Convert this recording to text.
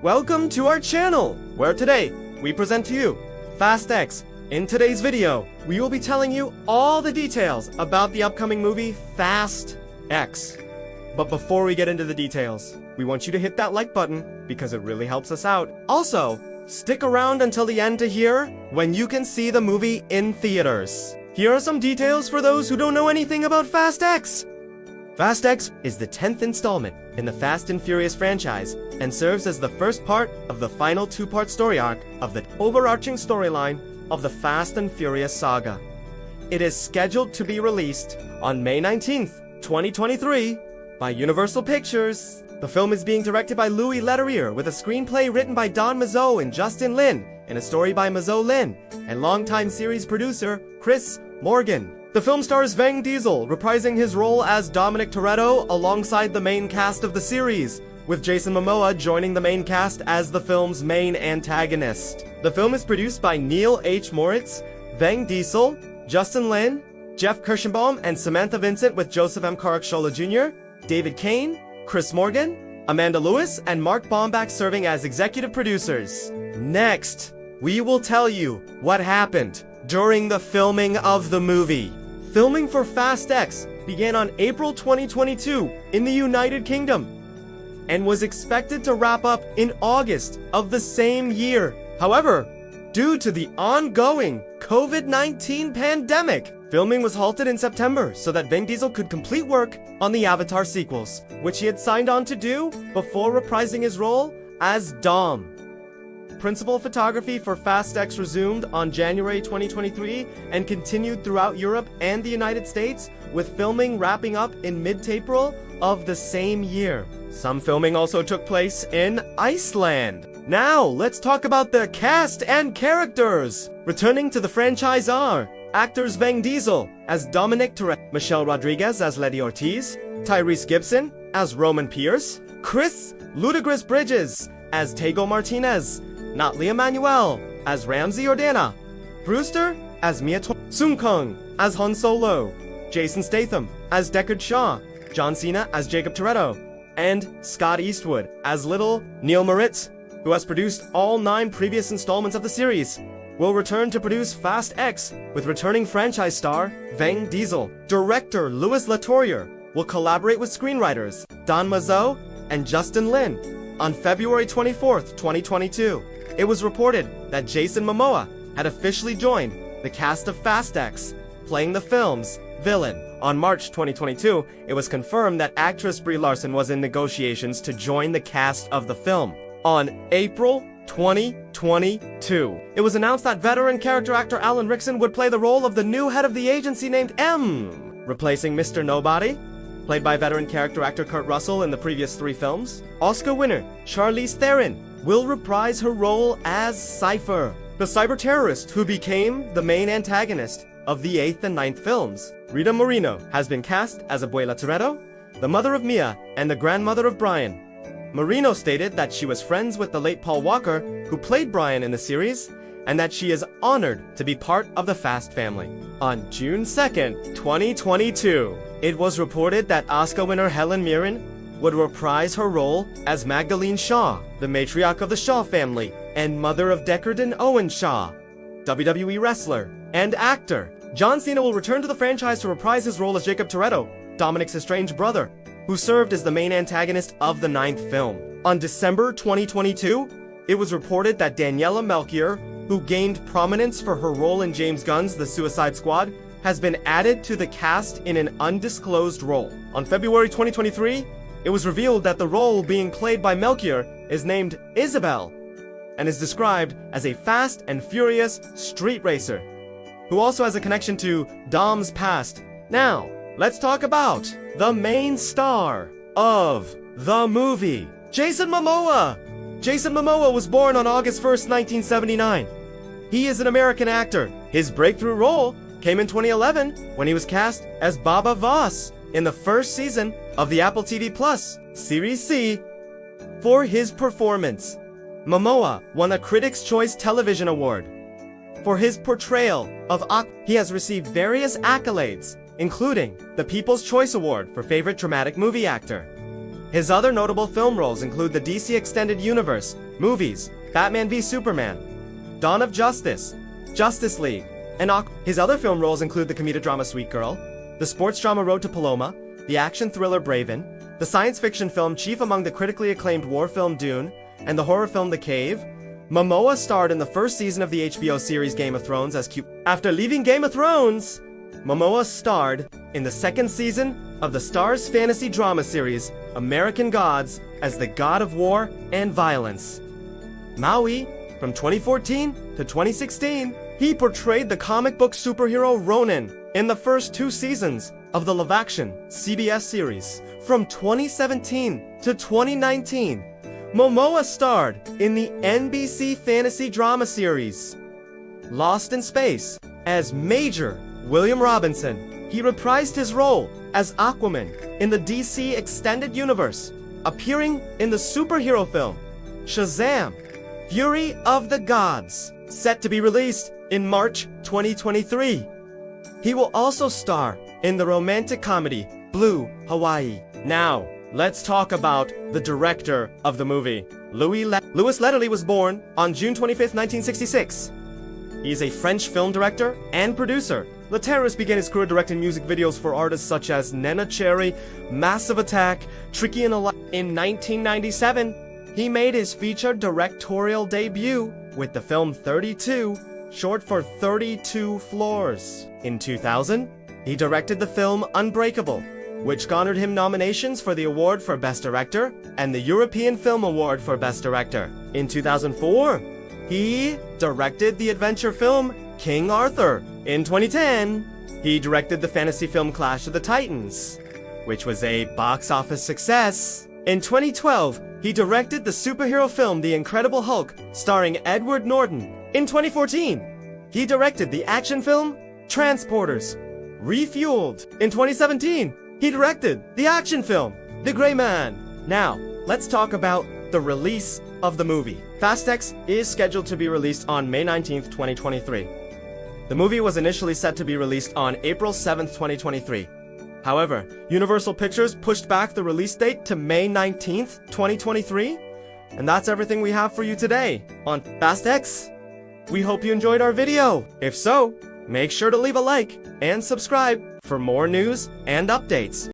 Welcome to our channel, where today we present to you Fast X. In today's video, we will be telling you all the details about the upcoming movie Fast X. But before we get into the details, we want you to hit that like button because it really helps us out. Also, stick around until the end to hear when you can see the movie in theaters. Here are some details for those who don't know anything about Fast X. Fast X is the 10th installment in the Fast and Furious franchise and serves as the first part of the final two-part story arc of the overarching storyline of the Fast and Furious saga. It is scheduled to be released on May 19th, 2023 by Universal Pictures. The film is being directed by Louis Leterrier with a screenplay written by Don Mazeau and Justin Lin and a story by Mazeau Lin and longtime series producer Chris Morgan. The film stars Vin Diesel reprising his role as Dominic Toretto alongside the main cast of the series, with Jason Momoa joining the main cast as the film's main antagonist. The film is produced by Neil H. Moritz, Vin Diesel, Justin Lin, Jeff Kirschenbaum, and Samantha Vincent, with Joseph M. Caracciola Jr., David Kane, Chris Morgan, Amanda Lewis, and Mark Bombach serving as executive producers. Next, we will tell you what happened during the filming of the movie. Filming for Fast X began on April 2022 in the United Kingdom and was expected to wrap up in August of the same year. However, due to the ongoing COVID-19 pandemic, filming was halted in September so that Vin Diesel could complete work on the Avatar sequels, which he had signed on to do before reprising his role as Dom. Principal photography for Fast X resumed on January 2023 and continued throughout Europe and the United States, with filming wrapping up in mid-April of the same year. Some filming also took place in Iceland. Now, let's talk about the cast and characters. Returning to the franchise are actors Vin Diesel as Dominic Toretto, Michelle Rodriguez as Letty Ortiz, Tyrese Gibson as Roman Pierce, Chris Ludacris Bridges as Tego Martinez, Nathalie Emmanuel as Ramsey Ordana, Brewster as Mia Sung Kung as Han Solo, Jason Statham as Deckard Shaw, John Cena as Jacob Toretto, and Scott Eastwood as Little. Neil Moritz, who has produced all 9 previous installments of the series, will return to produce Fast X with returning franchise star Vin Diesel. Director Louis Leterrier will collaborate with screenwriters Don Mazeau and Justin Lin on February 24th, 2022. It was reported that Jason Momoa had officially joined the cast of Fast X, playing the film's villain. On March 2022, it was confirmed that actress Brie Larson was in negotiations to join the cast of the film. On April 2022, it was announced that veteran character actor Alan Rickson would play the role of the new head of the agency named M, replacing Mr. Nobody, played by veteran character actor Kurt Russell in the previous 3 films. Oscar winner Charlize Theron will reprise her role as Cypher, the cyber terrorist who became the main antagonist of the 8th and 9th films. Rita Moreno has been cast as Abuela Toretto, the mother of Mia and the grandmother of Brian. Moreno stated that she was friends with the late Paul Walker, who played Brian in the series, and that she is honored to be part of the Fast family. On June 2nd, 2022, it was reported that Oscar winner Helen Mirren would reprise her role as Magdalene Shaw, the matriarch of the Shaw family and mother of Deckard and Owen Shaw. WWE wrestler and actor John Cena will return to the franchise to reprise his role as Jacob Toretto, Dominic's estranged brother, who served as the main antagonist of the 9th film. On December 2022, it was reported that Daniela Melchior, who gained prominence for her role in James Gunn's The Suicide Squad, has been added to the cast in an undisclosed role. On February 2023, it was revealed that the role being played by Melchior is named Isabel and is described as a fast and furious street racer, who also has a connection to Dom's past. Now, let's talk about the main star of the movie, Jason Momoa. Jason Momoa was born on August 1st, 1979. He is an American actor. His breakthrough role came in 2011 when he was cast as Baba Voss in the first season of the Apple TV Plus Series C. For his performance, Momoa won a Critics' Choice Television Award. For his portrayal of Aquaman, he has received various accolades, including the People's Choice Award for Favorite Dramatic Movie Actor, His other notable film roles include the DC Extended Universe movies, Batman v Superman, Dawn of Justice, Justice League, and his other film roles include the comedic drama Sweet Girl, the sports drama Road to Paloma, the action thriller Braven, the science fiction film chief among the critically acclaimed war film Dune, and the horror film The Cave. Momoa starred in the first season of the HBO series Game of Thrones as Q. After leaving Game of Thrones, Momoa starred in the second season of the Starz fantasy drama series American Gods as the God of War and Violence. Maui, from 2014 to 2016, he portrayed the comic book superhero Ronin in the first 2 seasons of the live-action CBS series. From 2017 to 2019, Momoa starred in the NBC fantasy drama series Lost in Space as Major William Robinson. He reprised his role as Aquaman in the DC Extended Universe, appearing in the superhero film Shazam! Fury of the Gods, set to be released in March 2023. He will also star in the romantic comedy Blue Hawaii. Now, let's talk about the director of the movie. Louis Leterrier was born on June 25, 1966. He's a French film director and producer. Leterrier began his career directing music videos for artists such as Nena Cherry, Massive Attack, Tricky and Alive. In 1997, he made his feature directorial debut with the film 32, short for 32 Floors. In 2000, he directed the film Unbreakable, which garnered him nominations for the award for Best Director and the European Film Award for Best Director. In 2004, he directed the adventure film King Arthur. In 2010, he directed the fantasy film Clash of the Titans, which was a box office success. In 2012, he directed the superhero film The Incredible Hulk, starring Edward Norton. In 2014, he directed the action film Transporters, Refueled. In 2017, he directed the action film The Gray Man. Now, let's talk about the release of the movie. Fast X is scheduled to be released on May 19th, 2023. The movie was initially set to be released on April 7th, 2023. However, Universal Pictures pushed back the release date to May 19th, 2023. And that's everything we have for you today on Fast X. We hope you enjoyed our video. If so, make sure to leave a like and subscribe for more news and updates.